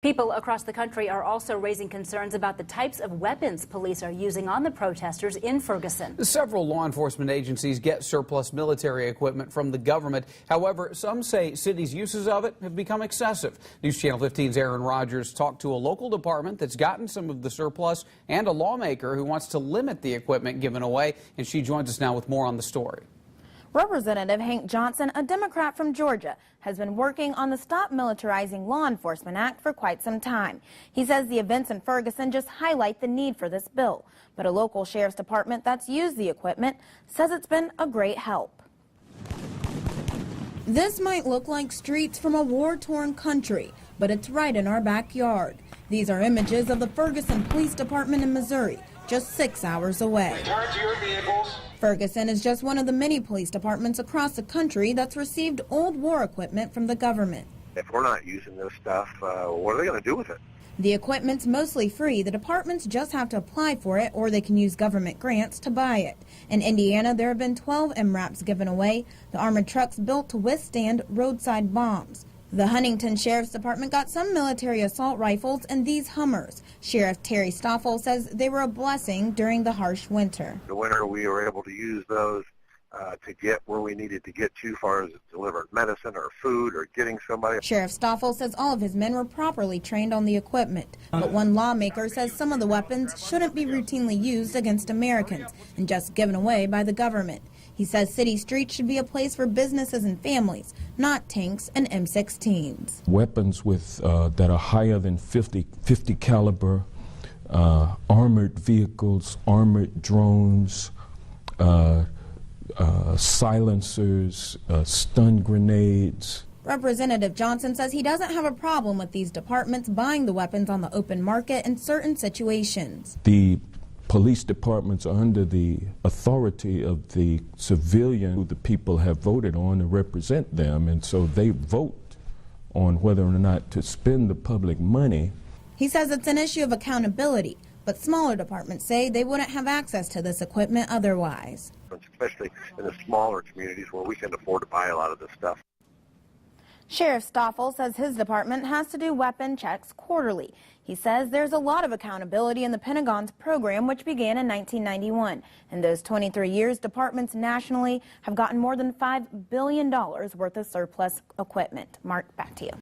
People across the country are also raising concerns about the types of weapons police are using on the protesters in Ferguson. Several law enforcement agencies get surplus military equipment from the government. However, some say cities' uses of it have become excessive. News Channel 15's Aaron Rodgers talked to a local department that's gotten some of the surplus and a lawmaker who wants to limit the equipment given away. And she joins us now with more on the story. Representative Hank Johnson, a Democrat from Georgia, has been working on the Stop Militarizing Law Enforcement Act for quite some time. He says the events in Ferguson just highlight the need for this bill. But a local sheriff's department that's used the equipment says it's been a great help. This might look like streets from a war-torn country, but it's right in our backyard. These are images of the Ferguson Police Department in Missouri, just 6 hours away. Return to your vehicles. Ferguson is just one of the many police departments across the country that's received old war equipment from the government. If we're not using this stuff, what are they going to do with it? The equipment's mostly free. The departments just have to apply for it, or they can use government grants to buy it. In Indiana, there have been 12 MRAPs given away, the armored trucks built to withstand roadside bombs. The Huntington Sheriff's Department got some military assault rifles and these Hummers. Sheriff Terry Stoffel says they were a blessing during the harsh winter. The winter, we were able to use those to get where we needed to get to, as far as delivering medicine or food or getting somebody. Sheriff Stoffel says all of his men were properly trained on the equipment. But one lawmaker says some of the weapons shouldn't be routinely used against Americans and just given away by the government. He says city streets should be a place for businesses and families, not tanks and M16s. Weapons with that are higher than 50 caliber, armored vehicles, armored drones, silencers, stun grenades. Representative Johnson says he doesn't have a problem with these departments buying the weapons on the open market in certain situations. The police departments are under the authority of the civilian who the people have voted on to represent them, and so they vote on whether or not to spend the public money. He says it's an issue of accountability, but smaller departments say they wouldn't have access to this equipment otherwise. Especially in the smaller communities where we can afford to buy a lot of this stuff. Sheriff Stoffel says his department has to do weapon checks quarterly. He says there's a lot of accountability in the Pentagon's program, which began in 1991. In those 23 years, departments nationally have gotten more than $5 billion worth of surplus equipment. Mark, back to you.